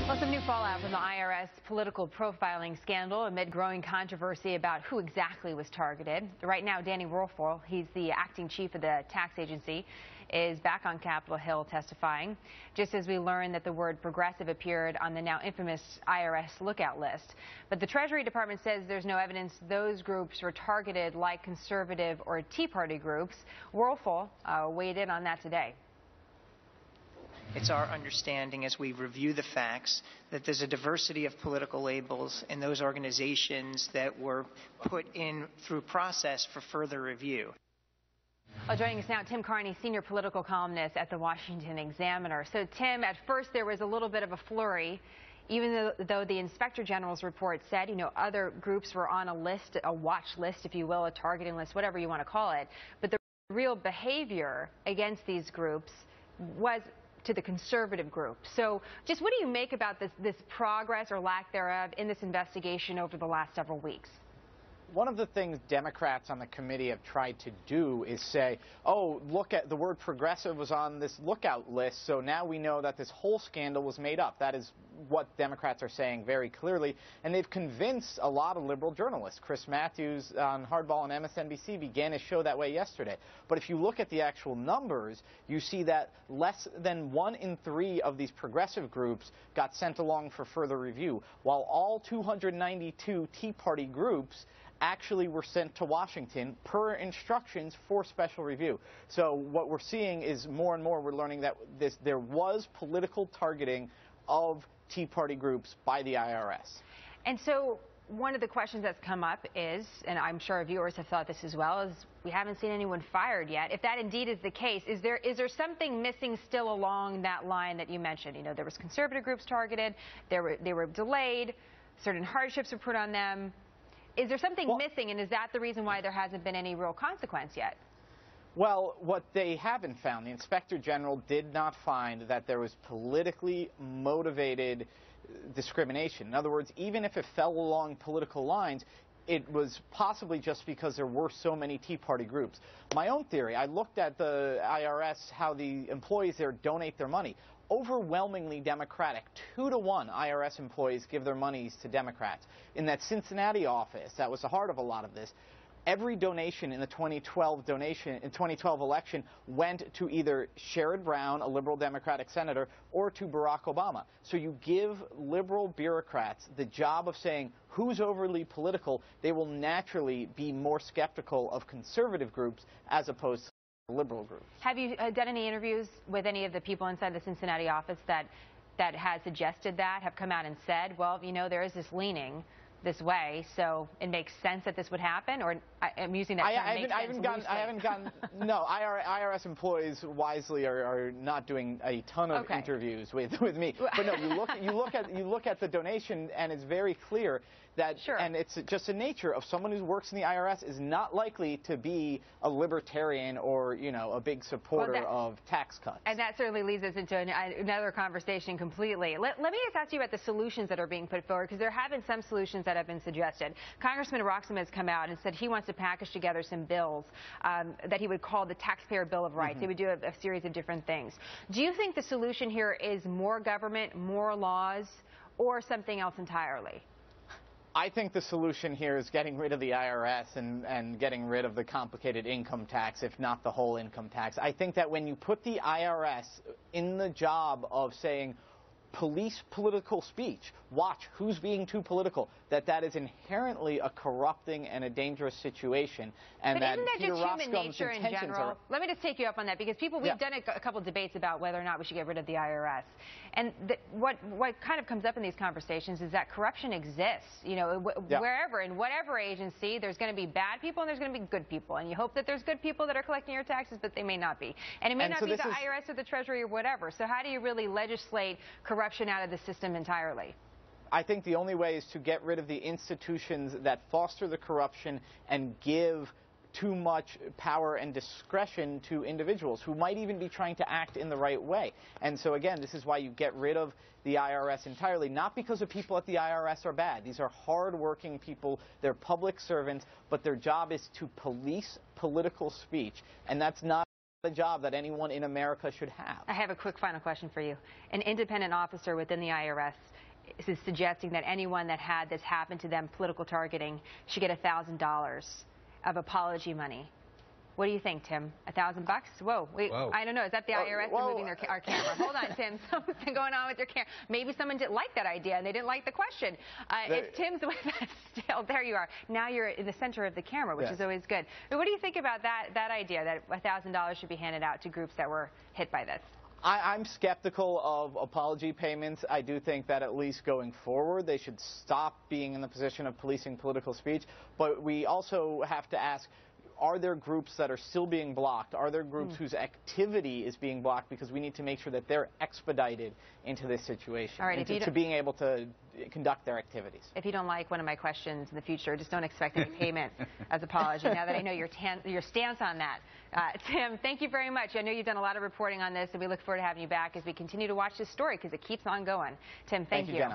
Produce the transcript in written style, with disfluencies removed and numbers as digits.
Well, some new fallout from the IRS political profiling scandal amid growing controversy about who exactly was targeted. Right now, Danny Werfel, he's the acting chief of the tax agency, is back on Capitol Hill testifying, just as we learned that the word progressive appeared on the now infamous IRS lookout list. But the Treasury Department says there's no evidence those groups were targeted like conservative or Tea Party groups. Werfel weighed in on that today. It's our understanding as we review the facts that there's a diversity of political labels in those organizations that were put in through process for further review. Joining us now, Tim Carney, senior political columnist at the Washington Examiner. So, Tim, at first there was a little bit of a flurry, even though the Inspector General's report said, other groups were on a list, a watch list, if you will, a targeting list, whatever you want to call it. But the real behavior against these groups was to the conservative group. So just what do you make about this progress or lack thereof in this investigation over the last several weeks? One of the things Democrats on the committee have tried to do is say, oh, look at the word progressive was on this lookout list, so now we know that this whole scandal was made up. That is what Democrats are saying very clearly, and they've convinced a lot of liberal journalists. Chris Matthews on Hardball on MSNBC began his show that way yesterday. But if you look at the actual numbers, you see that less than 1 in 3 of these progressive groups got sent along for further review, while all 292 Tea Party groups actually were sent to Washington per instructions for special review. So what we're seeing is more and more we're learning that there was political targeting of Tea Party groups by the IRS. And so one of the questions that's come up is, and I'm sure viewers have thought this as well, is we haven't seen anyone fired yet. If that indeed is the case, is there something missing still along that line that you mentioned? There was conservative groups targeted, they were delayed, certain hardships were put on them. Is there something missing, and is that the reason why there hasn't been any real consequence yet? Well, what they haven't found, the Inspector General did not find that there was politically motivated discrimination. In other words, even if it fell along political lines, it was possibly just because there were so many Tea Party groups. My own theory, I looked at the IRS, how the employees there donate their money. Overwhelmingly Democratic. 2-to-1 IRS employees give their monies to Democrats. In that Cincinnati office, that was the heart of a lot of this, every donation in the 2012 election went to either Sherrod Brown, a liberal Democratic senator, or to Barack Obama. So you give liberal bureaucrats the job of saying who's overly political, they will naturally be more skeptical of conservative groups as opposed to liberal groups. Have you done any interviews with any of the people inside the Cincinnati office that has suggested that, have come out and said, well, there is this leaning this way, so it makes sense that this would happen? Or I'm using that term, I haven't gotten, no, IRS employees wisely are not doing a ton of interviews with me. But no, you look at the donation, and it's very clear that, and it's just the nature of someone who works in the IRS is not likely to be a libertarian or, a big supporter of tax cuts. And that certainly leads us into another conversation completely. Let me just ask you about the solutions that are being put forward, because there have been some solutions that have been suggested. Congressman Roxham has come out and said he wants to package together some bills that he would call the Taxpayer Bill of Rights. He would do a series of different things. Do you think the solution here is more government, more laws, or something else entirely? I think the solution here is getting rid of the IRS and getting rid of the complicated income tax, if not the whole income tax. I think that when you put the IRS in the job of saying, police political speech, watch who's being too political, that is inherently a corrupting and a dangerous situation. And but isn't that just human nature in general? Let me just take you up on that, because we've done a couple debates about whether or not we should get rid of the IRS. And what kind of comes up in these conversations is that corruption exists. Wherever, in whatever agency, there's going to be bad people and there's going to be good people. And you hope that there's good people that are collecting your taxes, but they may not be. And it may not be the IRS or the Treasury or whatever. So how do you really legislate corruption out of the system entirely? I think the only way is to get rid of the institutions that foster the corruption and give too much power and discretion to individuals who might even be trying to act in the right way. And so again, this is why you get rid of the IRS entirely, not because the people at the IRS are bad. These are hard-working people, they're public servants, but their job is to police political speech, and that's not the job that anyone in America should have. I have a quick final question for you. An independent officer within the IRS is suggesting that anyone that had this happen to them, political targeting, should get $1,000 of apology money. What do you think, Tim? $1,000 bucks? Whoa, wait, Whoa. I don't know. Is that the IRS moving our camera? Hold on, Tim. Something going on with your camera. Maybe someone didn't like that idea and they didn't like the question. If Tim's with us still, there you are. Now you're in the center of the camera, which is always good. But what do you think about that idea that $1,000 should be handed out to groups that were hit by this? I'm skeptical of apology payments. I do think that at least going forward, they should stop being in the position of policing political speech. But we also have to ask, are there groups that are still being blocked? Are there groups whose activity is being blocked? Because we need to make sure that they're expedited into this situation, all right, to being able to conduct their activities. If you don't like one of my questions in the future, just don't expect any payment as apology, now that I know your stance on that. Tim, thank you very much. I know you've done a lot of reporting on this, and we look forward to having you back as we continue to watch this story because it keeps on going. Tim, thank you. Jenna.